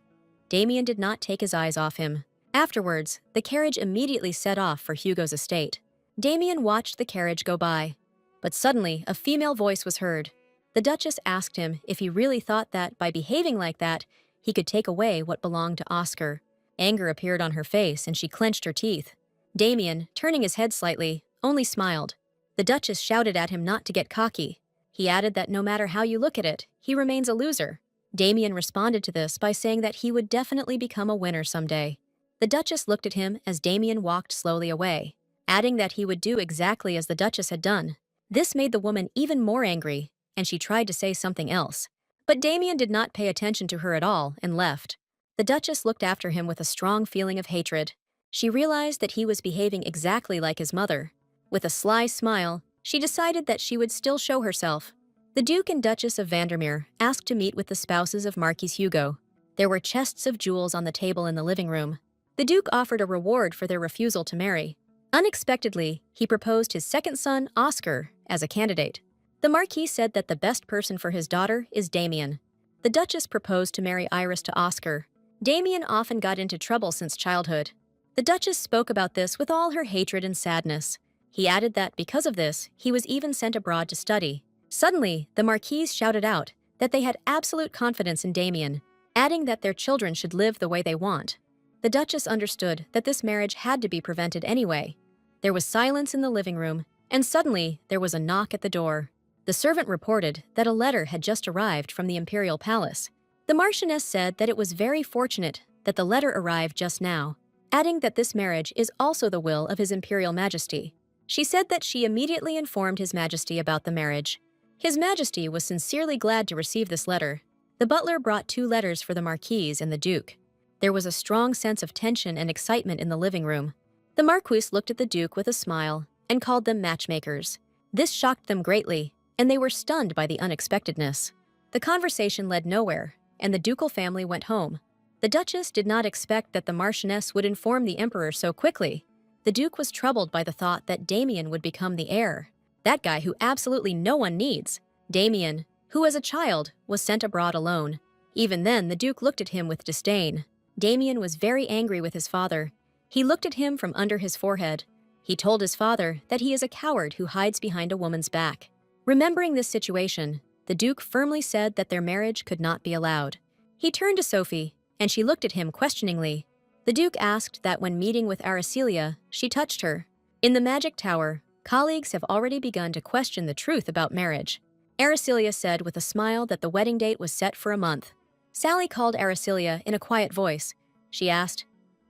Damien did not take his eyes off him. Afterwards, the carriage immediately set off for Hugo's estate. Damien watched the carriage go by. But suddenly, a female voice was heard. The Duchess asked him if he really thought that by behaving like that, he could take away what belonged to Oscar. Anger appeared on her face and she clenched her teeth. Damien, turning his head slightly, only smiled. The Duchess shouted at him not to get cocky. He added that no matter how you look at it, he remains a loser. Damien responded to this by saying that he would definitely become a winner someday. The Duchess looked at him as Damien walked slowly away, adding that he would do exactly as the Duchess had done. This made the woman even more angry, and she tried to say something else. But Damien did not pay attention to her at all and left. The Duchess looked after him with a strong feeling of hatred. She realized that he was behaving exactly like his mother. With a sly smile, she decided that she would still show herself. The Duke and Duchess of Vandermeer asked to meet with the spouses of Marquis Hugo. There were chests of jewels on the table in the living room. The Duke offered a reward for their refusal to marry. Unexpectedly, he proposed his second son, Oscar, as a candidate. The Marquis said that the best person for his daughter is Damien. The Duchess proposed to marry Iris to Oscar. Damien often got into trouble since childhood. The Duchess spoke about this with all her hatred and sadness. He added that because of this, he was even sent abroad to study. Suddenly, the Marquis shouted out that they had absolute confidence in Damien, adding that their children should live the way they want. The Duchess understood that this marriage had to be prevented anyway. There was silence in the living room, and suddenly there was a knock at the door. The servant reported that a letter had just arrived from the imperial palace. The Marchioness said that it was very fortunate that the letter arrived just now, adding that this marriage is also the will of His Imperial Majesty. She said that she immediately informed His Majesty about the marriage. His Majesty was sincerely glad to receive this letter. The butler brought 2 letters for the Marquis and the Duke. There was a strong sense of tension and excitement in the living room. The Marquis looked at the Duke with a smile and called them matchmakers. This shocked them greatly, and they were stunned by the unexpectedness. The conversation led nowhere, and the ducal family went home. The Duchess did not expect that the Marchioness would inform the Emperor so quickly. The Duke was troubled by the thought that Damien would become the heir. That guy who absolutely no one needs. Damien, who as a child was sent abroad alone. Even then, the Duke looked at him with disdain. Damien was very angry with his father. He looked at him from under his forehead. He told his father that he is a coward who hides behind a woman's back. Remembering this situation, the Duke firmly said that their marriage could not be allowed. He turned to Sophie, and she looked at him questioningly. The Duke asked that when meeting with Aricilia, she touched her. In the Magic Tower, colleagues have already begun to question the truth about marriage. Aricilia said with a smile that the wedding date was set for a month. Sally called Aricilia in a quiet voice. She asked,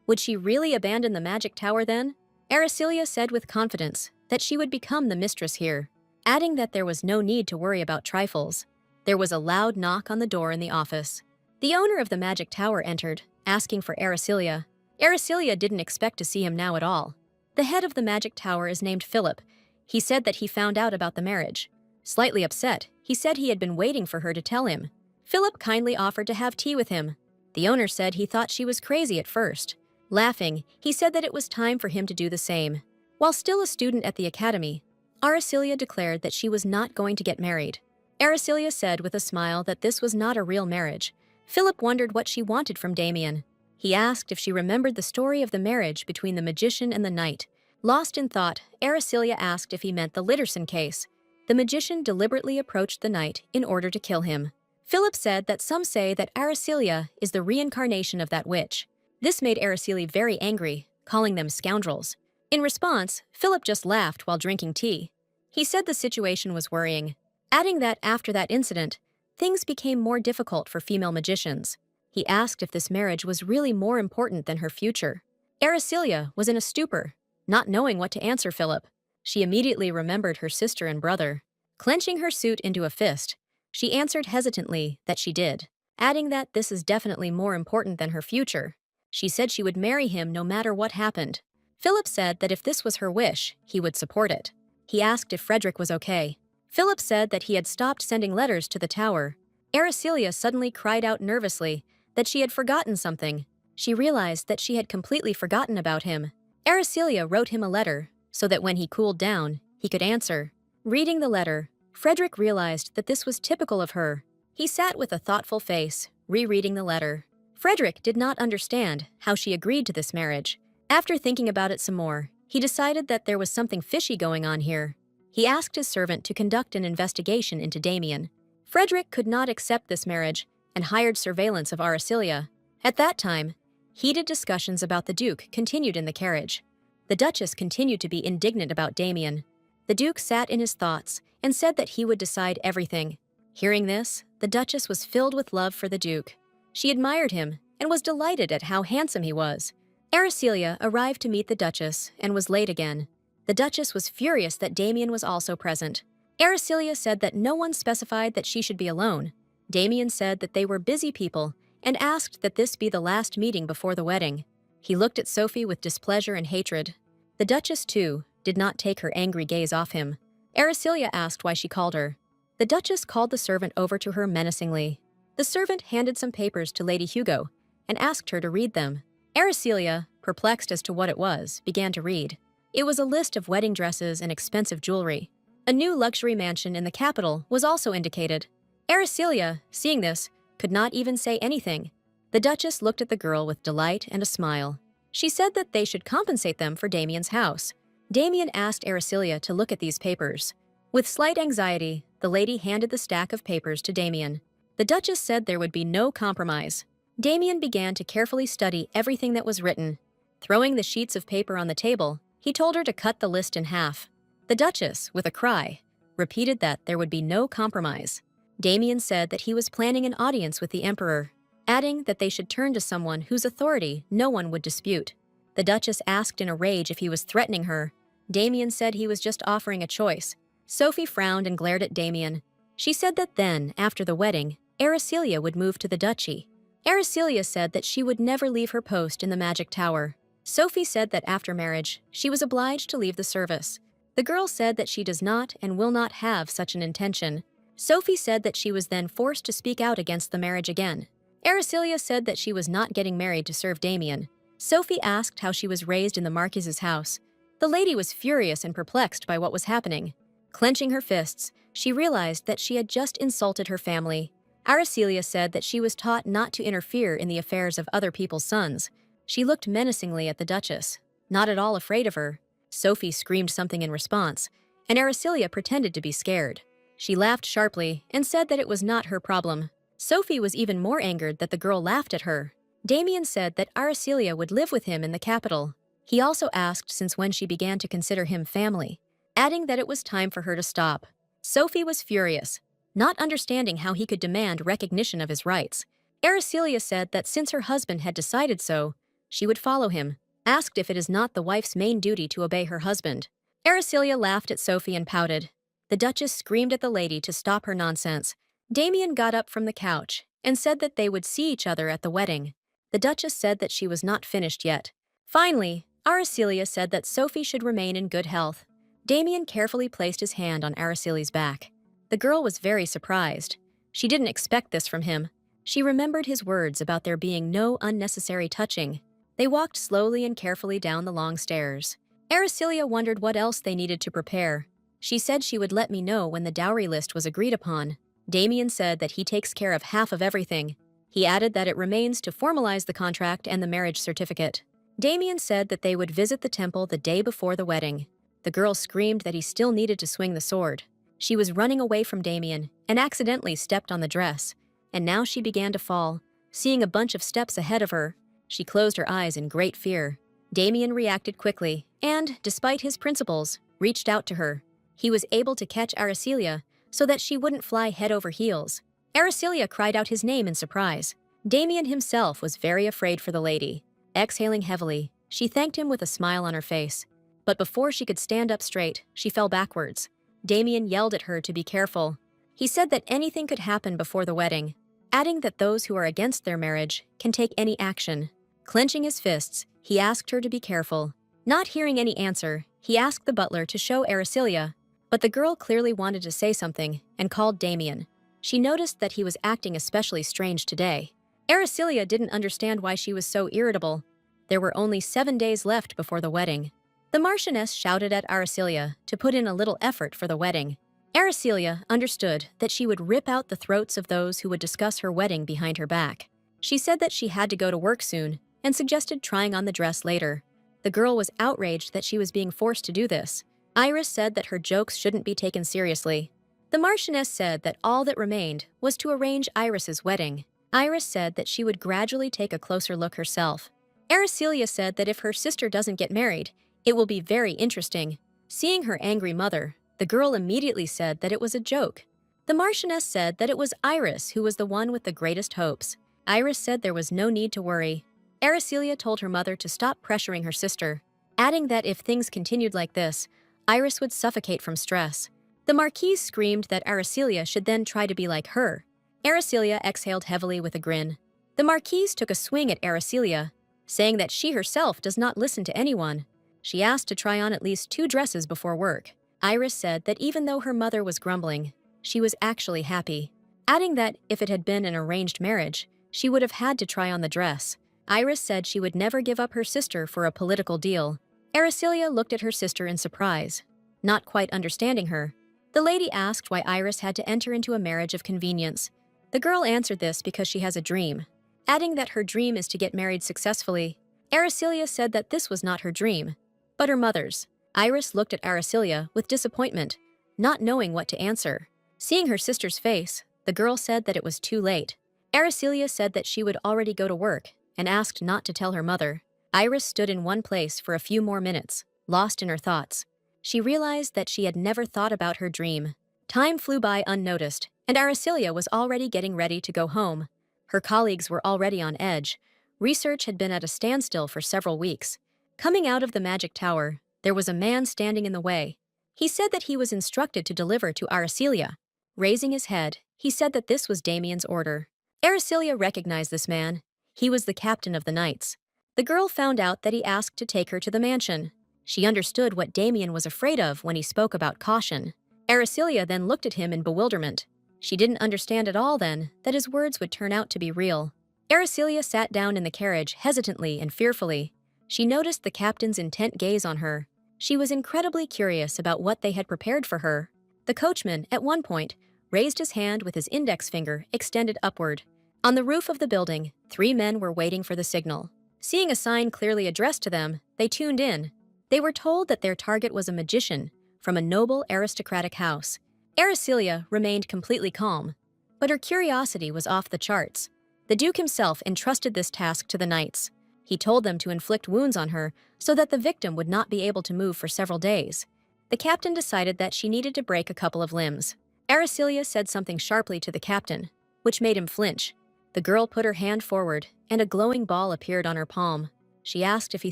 would she really abandon the Magic Tower then? Aricilia said with confidence that she would become the mistress here, adding that there was no need to worry about trifles. There was a loud knock on the door in the office. The owner of the magic tower entered, asking for Aricilia. Aricilia didn't expect to see him now at all. The head of the magic tower is named Philip. He said that he found out about the marriage. Slightly upset, he said he had been waiting for her to tell him. Philip kindly offered to have tea with him. The owner said he thought she was crazy at first. Laughing, he said that it was time for him to do the same. While still a student at the academy, Aricilia declared that she was not going to get married. Aricilia said with a smile that this was not a real marriage. Philip wondered what she wanted from Damien. He asked if she remembered the story of the marriage between the magician and the knight. Lost in thought, Aricilia asked if he meant the Litterson case. The magician deliberately approached the knight in order to kill him. Philip said that some say that Aricilia is the reincarnation of that witch. This made Aricilia very angry, calling them scoundrels. In response, Philip just laughed while drinking tea. He said the situation was worrying, adding that after that incident, things became more difficult for female magicians. He asked if this marriage was really more important than her future. Aricilia was in a stupor, not knowing what to answer Philip. She immediately remembered her sister and brother. Clenching her suit into a fist, she answered hesitantly that she did, adding that this is definitely more important than her future. She said she would marry him no matter what happened. Philip said that if this was her wish, he would support it. He asked if Frederick was okay. Philip said that he had stopped sending letters to the tower. Aricilia suddenly cried out nervously that she had forgotten something. She realized that she had completely forgotten about him. Aricilia wrote him a letter so that when he cooled down, he could answer. Reading the letter, Frederick realized that this was typical of her. He sat with a thoughtful face, rereading the letter. Frederick did not understand how she agreed to this marriage. After thinking about it some more, he decided that there was something fishy going on here. He asked his servant to conduct an investigation into Damien. Frederick could not accept this marriage and hired surveillance of Aricilia. At that time, heated discussions about the Duke continued in the carriage. The Duchess continued to be indignant about Damien. The Duke sat in his thoughts and said that he would decide everything. Hearing this, the Duchess was filled with love for the Duke. She admired him and was delighted at how handsome he was. Aricilia arrived to meet the Duchess and was late again. The Duchess was furious that Damien was also present. Aricilia said that no one specified that she should be alone. Damien said that they were busy people and asked that this be the last meeting before the wedding. He looked at Sophie with displeasure and hatred. The Duchess, too, did not take her angry gaze off him. Aricilia asked why she called her. The Duchess called the servant over to her menacingly. The servant handed some papers to Lady Hugo and asked her to read them. Aricilia, perplexed as to what it was, began to read. It was a list of wedding dresses and expensive jewelry. A new luxury mansion in the capital was also indicated. Aricilia, seeing this, could not even say anything. The Duchess looked at the girl with delight and a smile. She said that they should compensate them for Damien's house. Damien asked Aricilia to look at these papers. With slight anxiety, the lady handed the stack of papers to Damien. The Duchess said there would be no compromise. Damien began to carefully study everything that was written. Throwing the sheets of paper on the table, he told her to cut the list in half. The Duchess, with a cry, repeated that there would be no compromise. Damien said that he was planning an audience with the Emperor, adding that they should turn to someone whose authority no one would dispute. The Duchess asked in a rage if he was threatening her. Damien said he was just offering a choice. Sophie frowned and glared at Damien. She said that then, after the wedding, Aricilia would move to the duchy. Aricilia said that she would never leave her post in the magic tower. Sophie said that after marriage, she was obliged to leave the service. The girl said that she does not and will not have such an intention. Sophie said that she was then forced to speak out against the marriage again. Aricilia said that she was not getting married to serve Damien. Sophie asked how she was raised in the Marquis's house. The lady was furious and perplexed by what was happening. Clenching her fists, she realized that she had just insulted her family. Aricilia said that she was taught not to interfere in the affairs of other people's sons. She looked menacingly at the Duchess, not at all afraid of her. Sophie screamed something in response, and Aricilia pretended to be scared. She laughed sharply and said that it was not her problem. Sophie was even more angered that the girl laughed at her. Damien said that Aricilia would live with him in the capital. He also asked since when she began to consider him family, adding that it was time for her to stop. Sophie was furious, not understanding how he could demand recognition of his rights. Aricilia said that since her husband had decided so, she would follow him, asked if it is not the wife's main duty to obey her husband. Aricilia laughed at Sophie and pouted. The Duchess screamed at the lady to stop her nonsense. Damien got up from the couch and said that they would see each other at the wedding. The Duchess said that she was not finished yet. Finally, Aracelia's said that Sophie should remain in good health. Damien carefully placed his hand on Aracelia's back. The girl was very surprised. She didn't expect this from him. She remembered his words about there being no unnecessary touching. They walked slowly and carefully down the long stairs. Aracelia wondered what else they needed to prepare. She said she would let me know when the dowry list was agreed upon. Damien said that he takes care of half of everything. He added that it remains to formalize the contract and the marriage certificate. Damien said that they would visit the temple the day before the wedding. The girl screamed that he still needed to swing the sword. She was running away from Damien and accidentally stepped on the dress, and now she began to fall. Seeing a bunch of steps ahead of her, she closed her eyes in great fear. Damien reacted quickly and, despite his principles, reached out to her. He was able to catch Aracelia so that she wouldn't fly head over heels. Aracelia cried out his name in surprise. Damien himself was very afraid for the lady. Exhaling heavily, she thanked him with a smile on her face. But before she could stand up straight, she fell backwards. Damien yelled at her to be careful. He said that anything could happen before the wedding, adding that those who are against their marriage can take any action. Clenching his fists, he asked her to be careful. Not hearing any answer, he asked the butler to show Aracelia, but the girl clearly wanted to say something and called Damien. She noticed that he was acting especially strange today. Aracelia didn't understand why she was so irritable. There were only 7 days left before the wedding. The Marchioness shouted at Aracelia to put in a little effort for the wedding. Aracelia understood that she would rip out the throats of those who would discuss her wedding behind her back. She said that she had to go to work soon and suggested trying on the dress later. The girl was outraged that she was being forced to do this. Iris said that her jokes shouldn't be taken seriously. The Marchioness said that all that remained was to arrange Iris's wedding. Iris said that she would gradually take a closer look herself. Aracelia said that if her sister doesn't get married, it will be very interesting. Seeing her angry mother, the girl immediately said that it was a joke. The Marchioness said that it was Iris who was the one with the greatest hopes. Iris said there was no need to worry. Aracelia told her mother to stop pressuring her sister, adding that if things continued like this, Iris would suffocate from stress. The Marquise screamed that Aracelia should then try to be like her. Aracelia exhaled heavily with a grin. The Marquise took a swing at Aracelia, saying that she herself does not listen to anyone. She asked to try on at least 2 dresses before work. Iris said that even though her mother was grumbling, she was actually happy, adding that if it had been an arranged marriage, she would have had to try on the dress. Iris said she would never give up her sister for a political deal. Aracelia looked at her sister in surprise, not quite understanding her. The lady asked why Iris had to enter into a marriage of convenience. The girl answered this because she has a dream, adding that her dream is to get married successfully. Aracelia said that this was not her dream, but her mother's. Iris looked at Aracelia with disappointment, not knowing what to answer. Seeing her sister's face, the girl said that it was too late. Aracelia said that she would already go to work and asked not to tell her mother. Iris stood in one place for a few more minutes, lost in her thoughts. She realized that she had never thought about her dream. Time flew by unnoticed, and Aracelia was already getting ready to go home. Her colleagues were already on edge. Research had been at a standstill for several weeks. Coming out of the magic tower, there was a man standing in the way. He said that he was instructed to deliver to Aracelia. Raising his head, he said that this was Damien's order. Aracelia recognized this man. He was the captain of the knights. The girl found out that he asked to take her to the mansion. She understood what Damien was afraid of when he spoke about caution. Aracelia then looked at him in bewilderment. She didn't understand at all then that his words would turn out to be real. Aracelia sat down in the carriage hesitantly and fearfully. She noticed the captain's intent gaze on her. She was incredibly curious about what they had prepared for her. The coachman, at one point, raised his hand with his index finger extended upward. On the roof of the building, 3 men were waiting for the signal. Seeing a sign clearly addressed to them, they tuned in. They were told that their target was a magician from a noble aristocratic house. Aracelia remained completely calm, but her curiosity was off the charts. The Duke himself entrusted this task to the knights. He told them to inflict wounds on her so that the victim would not be able to move for several days. The captain decided that she needed to break a couple of limbs. Aracelia said something sharply to the captain, which made him flinch. The girl put her hand forward, and a glowing ball appeared on her palm. She asked if he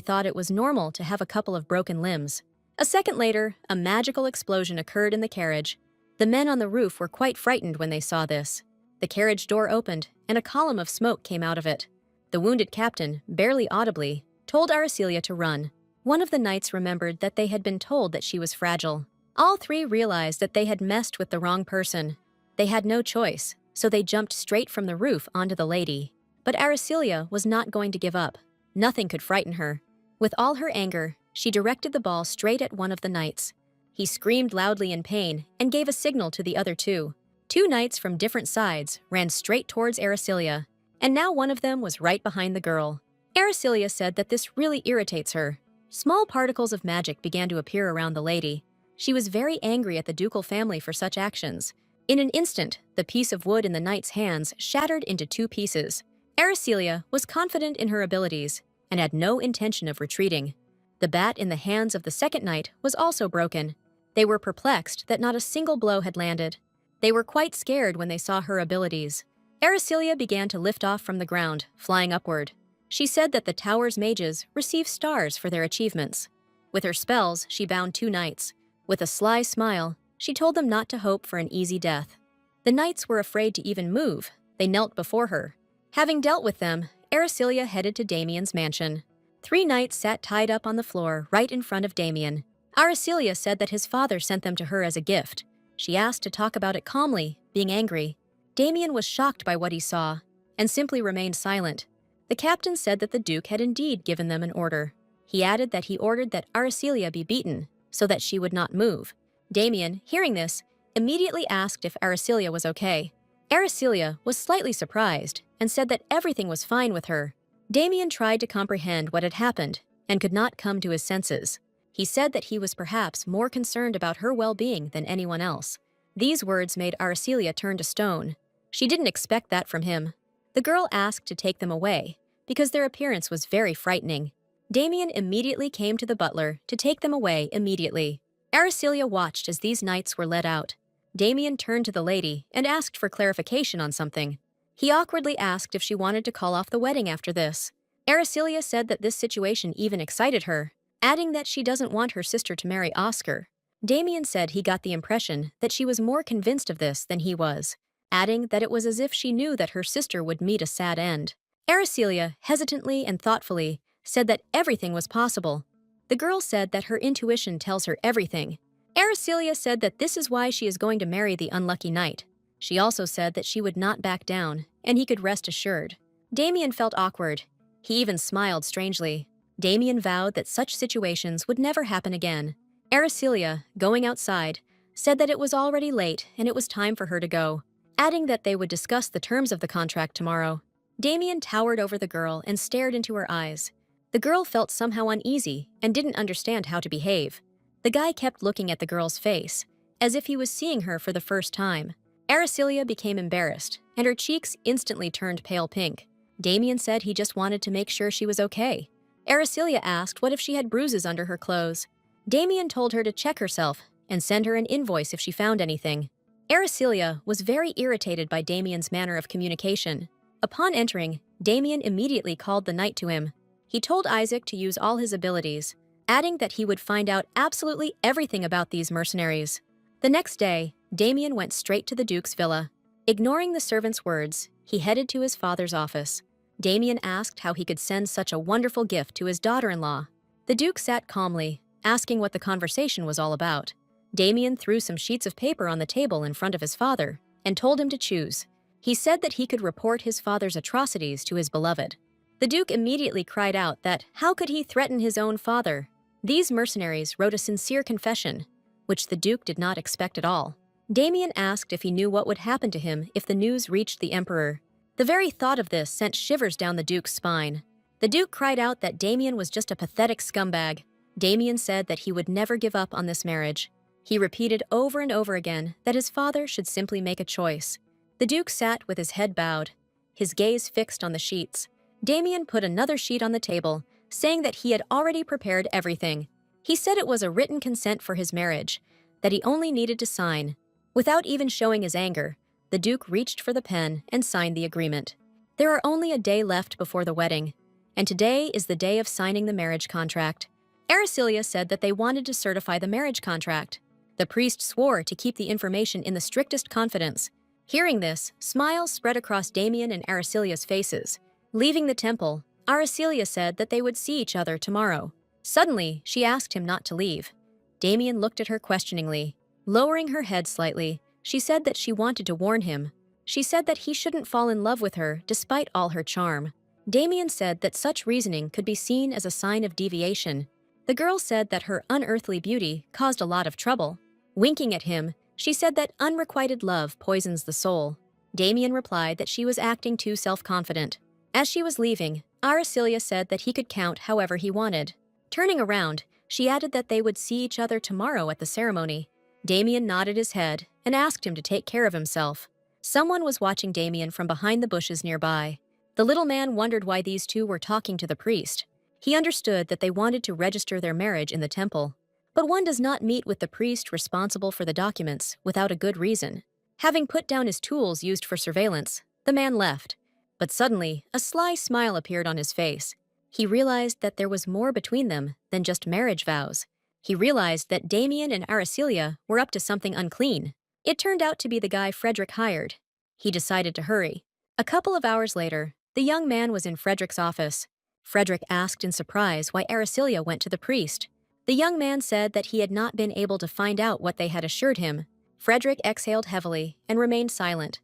thought it was normal to have a couple of broken limbs. A second later, a magical explosion occurred in the carriage. The men on the roof were quite frightened when they saw this. The carriage door opened, and a column of smoke came out of it. The wounded captain, barely audibly, told Araceliya to run. One of the knights remembered that they had been told that she was fragile. All three realized that they had messed with the wrong person. They had no choice, so they jumped straight from the roof onto the lady. But Araceliya was not going to give up. Nothing could frighten her. With all her anger, she directed the ball straight at one of the knights. He screamed loudly in pain and gave a signal to the other two. Two knights from different sides ran straight towards Araceliya, and now one of them was right behind the girl. Araceliya said that this really irritates her. Small particles of magic began to appear around the lady. She was very angry at the ducal family for such actions. In an instant, the piece of wood in the knight's hands shattered into two pieces. Araceliya was confident in her abilities and had no intention of retreating. The bat in the hands of the second knight was also broken. They were perplexed that not a single blow had landed. They were quite scared when they saw her abilities. Araceliya began to lift off from the ground, flying upward. She said that the tower's mages receive stars for their achievements. With her spells, she bound two knights. With a sly smile, she told them not to hope for an easy death. The knights were afraid to even move. They knelt before her. Having dealt with them, Araceliya headed to Damien's mansion. Three knights sat tied up on the floor right in front of Damien. Araceliya said that his father sent them to her as a gift. She asked to talk about it calmly, being angry. Damien was shocked by what he saw and simply remained silent. The captain said that the Duke had indeed given them an order. He added that he ordered that Araceliya be beaten so that she would not move. Damien, hearing this, immediately asked if Araceliya was okay. Araceliya was slightly surprised and said that everything was fine with her. Damien tried to comprehend what had happened and could not come to his senses. He said that he was perhaps more concerned about her well-being than anyone else. These words made Araceliya turn to stone. She didn't expect that from him. The girl asked to take them away because their appearance was very frightening. Damien immediately came to the butler to take them away immediately. Araceliya watched as these knights were led out. Damien turned to the lady and asked for clarification on something. He awkwardly asked if she wanted to call off the wedding after this. Araceliya said that this situation even excited her, adding that she doesn't want her sister to marry Oscar. Damien said he got the impression that she was more convinced of this than he was, adding that it was as if she knew that her sister would meet a sad end. Araceliya, hesitantly and thoughtfully, said that everything was possible. The girl said that her intuition tells her everything. Araceliya said that this is why she is going to marry the unlucky knight. She also said that she would not back down, and he could rest assured. Damien felt awkward. He even smiled strangely. Damien vowed that such situations would never happen again. Araceliya, going outside, said that it was already late and it was time for her to go, adding that they would discuss the terms of the contract tomorrow. Damien towered over the girl and stared into her eyes. The girl felt somehow uneasy and didn't understand how to behave. The guy kept looking at the girl's face, as if he was seeing her for the first time. Araceliya became embarrassed, and her cheeks instantly turned pale pink. Damien said he just wanted to make sure she was okay. Araceliya asked what if she had bruises under her clothes. Damien told her to check herself and send her an invoice if she found anything. Araceliya was very irritated by Damien's manner of communication. Upon entering, Damien immediately called the knight to him. He told Isaac to use all his abilities, adding that he would find out absolutely everything about these mercenaries. The next day, Damien went straight to the Duke's villa. Ignoring the servant's words, he headed to his father's office. Damien asked how he could send such a wonderful gift to his daughter-in-law. The Duke sat calmly, asking what the conversation was all about. Damien threw some sheets of paper on the table in front of his father and told him to choose. He said that he could report his father's atrocities to his beloved. The Duke immediately cried out that how could he threaten his own father? These mercenaries wrote a sincere confession, which the Duke did not expect at all. Damien asked if he knew what would happen to him if the news reached the Emperor. The very thought of this sent shivers down the Duke's spine. The Duke cried out that Damien was just a pathetic scumbag. Damien said that he would never give up on this marriage. He repeated over and over again that his father should simply make a choice. The Duke sat with his head bowed, his gaze fixed on the sheets. Damien put another sheet on the table, saying that he had already prepared everything. He said it was a written consent for his marriage, that he only needed to sign. Without even showing his anger, the Duke reached for the pen and signed the agreement. There are only a day left before the wedding, and today is the day of signing the marriage contract. Araceliya said that they wanted to certify the marriage contract. The priest swore to keep the information in the strictest confidence. Hearing this, smiles spread across Damien and Aracelia's faces. Leaving the temple, Aracelia said that they would see each other tomorrow. Suddenly, she asked him not to leave. Damien looked at her questioningly. Lowering her head slightly, she said that she wanted to warn him. She said that he shouldn't fall in love with her despite all her charm. Damien said that such reasoning could be seen as a sign of deviation. The girl said that her unearthly beauty caused a lot of trouble. Winking at him, she said that unrequited love poisons the soul. Damien replied that she was acting too self-confident. As she was leaving, Aracelia said that he could count however he wanted. Turning around, she added that they would see each other tomorrow at the ceremony. Damien nodded his head and asked him to take care of himself. Someone was watching Damien from behind the bushes nearby. The little man wondered why these two were talking to the priest. He understood that they wanted to register their marriage in the temple. But one does not meet with the priest responsible for the documents without a good reason. Having put down his tools used for surveillance, the man left. But suddenly, a sly smile appeared on his face. He realized that there was more between them than just marriage vows. He realized that Damien and Aracelia were up to something unclean. It turned out to be the guy Frederick hired. He decided to hurry. A couple of hours later, the young man was in Frederick's office. Frederick asked in surprise why Aracelia went to the priest. The young man said that he had not been able to find out what they had assured him. Frederick exhaled heavily and remained silent.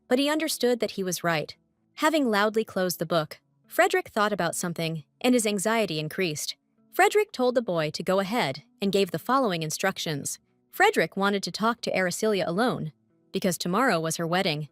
But he understood that he was right. Having loudly closed the book, Frederick thought about something, and his anxiety increased. Frederick told the boy to go ahead and gave the following instructions. Frederick wanted to talk to Aracelia alone, because tomorrow was her wedding.